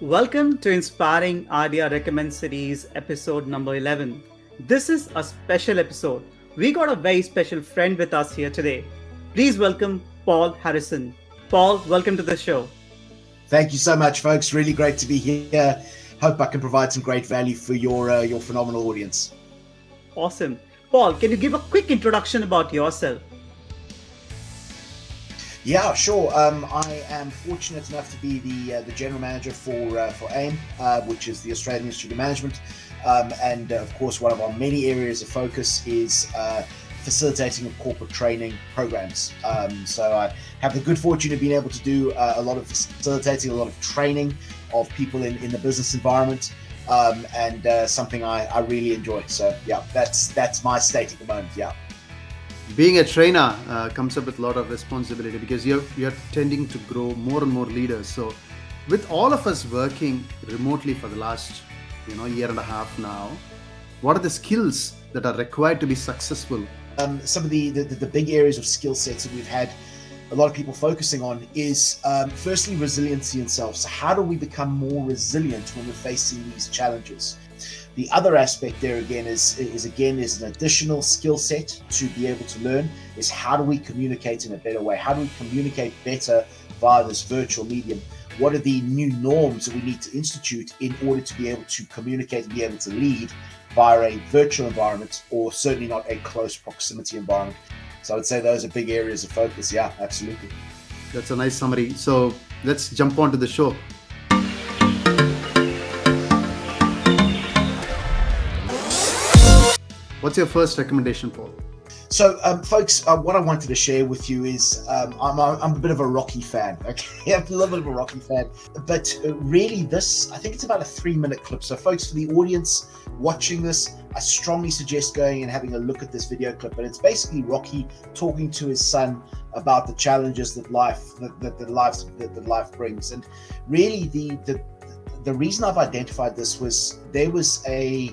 Welcome to Inspiring Idea Recommend Series, episode number 11. This is a special episode. We got a very special friend with us here today. Please welcome Paul Harrison. Paul, welcome to the show. Thank you so much, folks. Really great to be here. Hope I can provide some great value for your phenomenal audience. Awesome. Paul, can you give a quick introduction about yourself? Yeah, sure. I am fortunate enough to be the general manager for AIM, which is the Australian Institute of Management, and of course, one of our many areas of focus is facilitating of corporate training programs. So I have the good fortune of being able to do a lot of facilitating, a lot of training of people in the business environment, and something I really enjoy. So yeah, that's my state at the moment. Yeah. Being a trainer comes up with a lot of responsibility because you're tending to grow more and more leaders. So with all of us working remotely for the last year and a half now, what are the skills that are required to be successful? Some of the big areas of skill sets that we've had a lot of people focusing on is firstly resiliency in self. So how do we become more resilient when we're facing these challenges? The other aspect there again is an additional skill set to be able to learn is how do we communicate in a better way? How do we communicate better via this virtual medium? What are the new norms that we need to institute in order to be able to communicate and be able to lead via a virtual environment, or certainly not a close proximity environment? So I would say those are big areas of focus. Yeah, absolutely. That's a nice summary. So let's jump on to the show. What's your first recommendation, Paul? So, folks, what I wanted to share with you is I'm a bit of a Rocky fan. Okay, I'm a little bit of a Rocky fan, but really, I think it's about a 3-minute clip. So, folks, for the audience watching this, I strongly suggest going and having a look at this video clip. But it's basically Rocky talking to his son about the challenges that life brings, and really the reason I've identified this was there was a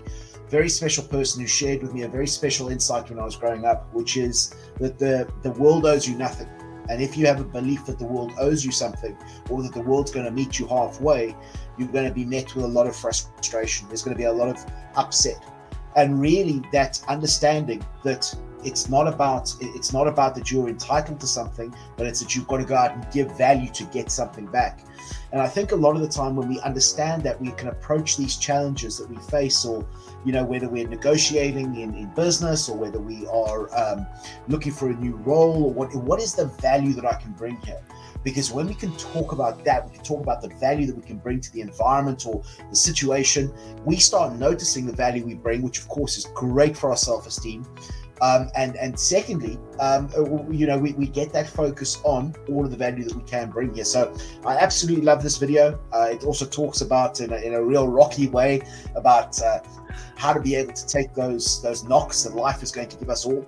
very special person who shared with me a very special insight when I was growing up, which is that the world owes you nothing. And if you have a belief that the world owes you something, or that the world's going to meet you halfway, you're going to be met with a lot of frustration. There's going to be a lot of upset. And really that understanding that it's not about that you're entitled to something, but it's that you've got to go out and give value to get something back. And I think a lot of the time when we understand that, we can approach these challenges that we face, or whether we're negotiating in business, or whether we are looking for a new role, or what is the value that I can bring here? Because when we can talk about that, we can talk about the value that we can bring to the environment or the situation, we start noticing the value we bring, which of course is great for our self-esteem. And secondly, we get that focus on all of the value that we can bring here. So I absolutely love this video. It also talks about in a real Rocky way about how to be able to take those knocks that life is going to give us all.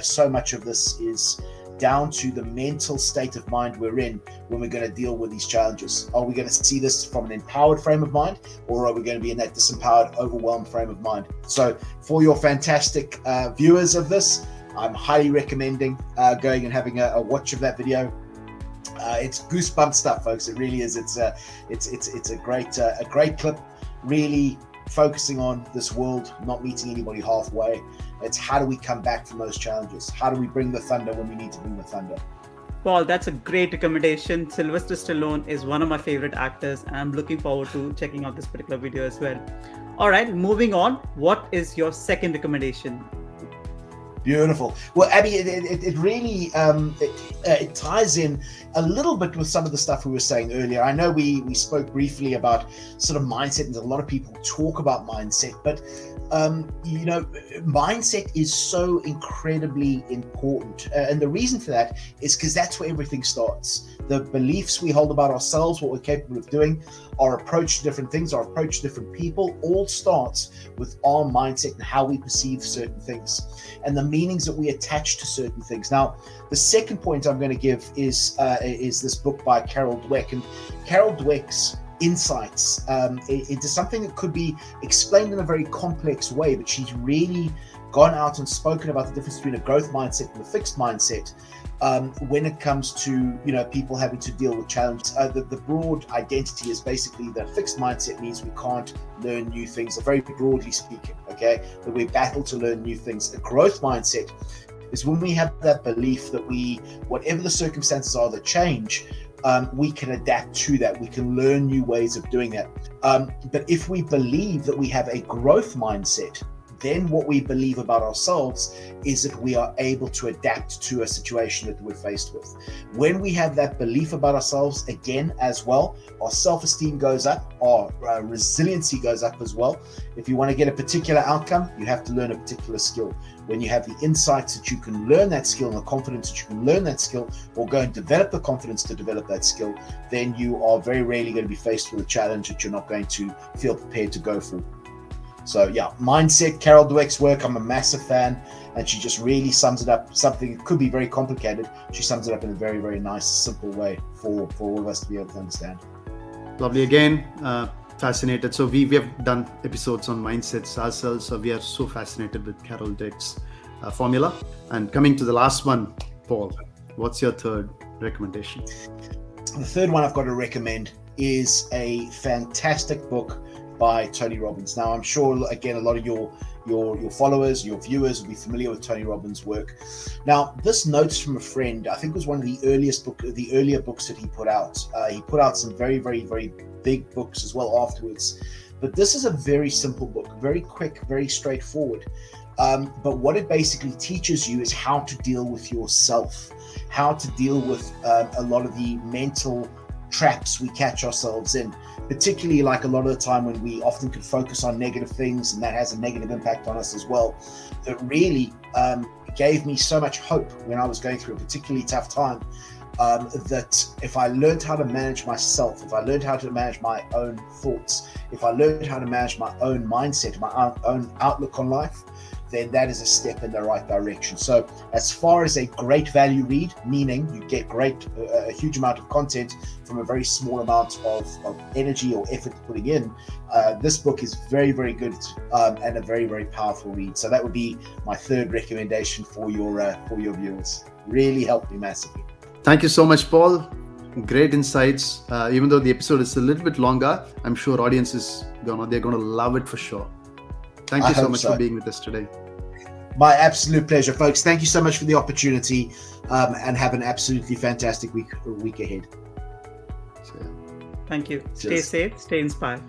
So much of this is down to the mental state of mind we're in when we're going to deal with these challenges. Are we going to see this from an empowered frame of mind, or are we going to be in that disempowered, overwhelmed frame of mind? So for your fantastic viewers of this, I'm highly recommending going and having a watch of that video. It's goosebump stuff, folks. It really is. It's a great clip, really focusing on this world not meeting anybody halfway. It's how do we come back from those challenges? How do we bring the thunder when we need to bring the thunder? Paul, that's a great recommendation. Sylvester Stallone is one of my favorite actors, and I'm looking forward to checking out this particular video as well. All right, moving on. What is your second recommendation? Beautiful. Well, Abby, it really it ties in a little bit with some of the stuff we were saying earlier. I know we spoke briefly about sort of mindset, and a lot of people talk about mindset, but mindset is so incredibly important. And the reason for that is because that's where everything starts. The beliefs we hold about ourselves, what we're capable of doing, our approach to different things, our approach to different people, all starts with our mindset and how we perceive certain things and the meanings that we attach to certain things. Now, the second point I'm going to give is this book by Carol Dweck, and Carol Dweck's insights into something that could be explained in a very complex way, but she's really gone out and spoken about the difference between a growth mindset and a fixed mindset. When it comes to people having to deal with challenges, the broad identity is basically that fixed mindset means we can't learn new things, very broadly speaking, okay, that we battle to learn new things. A growth mindset is when we have that belief that whatever the circumstances are that change, we can adapt to that, we can learn new ways of doing that. But if we believe that we have a growth mindset, then what we believe about ourselves is that we are able to adapt to a situation that we're faced with. When we have that belief about ourselves, again, as well, our self-esteem goes up, our resiliency goes up as well. If you want to get a particular outcome, you have to learn a particular skill. When you have the insights that you can learn that skill and the confidence that you can learn that skill, or go and develop the confidence to develop that skill, then you are very rarely going to be faced with a challenge that you're not going to feel prepared to go for. So yeah, mindset, Carol Dweck's work, I'm a massive fan, and she just really sums it up. Something that could be very complicated, she sums it up in a very, very nice, simple way for all of us to be able to understand. Lovely. Again, fascinated. So we have done episodes on mindsets ourselves, so we are so fascinated with Carol Dweck's formula. And coming to the last one, Paul, what's your third recommendation? The third one I've got to recommend is a fantastic book by Tony Robbins. Now, I'm sure, again, a lot of your followers, your viewers will be familiar with Tony Robbins' work. Now, this Notes from a Friend, I think, was one of the earlier books that he put out. He put out some very, very, very big books as well afterwards. But this is a very simple book, very quick, very straightforward. But what it basically teaches you is how to deal with yourself, how to deal with a lot of the mental traps we catch ourselves in, particularly like a lot of the time when we often can focus on negative things, and that has a negative impact on us as well. It really gave me so much hope when I was going through a particularly tough time, that if I learned how to manage myself, if I learned how to manage my own thoughts, if I learned how to manage my own mindset, my own outlook on life, then that is a step in the right direction. So as far as a great value read, meaning you get a huge amount of content from a very small amount of energy or effort putting in, this book is very, very good and a very, very powerful read. So that would be my third recommendation for your viewers. Really helped me massively. Thank you so much, Paul. Great insights. Even though the episode is a little bit longer, I'm sure audiences they're going to love it for sure. Thank you so much for being with us today. My absolute pleasure, folks. Thank you so much for the opportunity, and have an absolutely fantastic week ahead. Thank you. Cheers. Stay safe, stay inspired.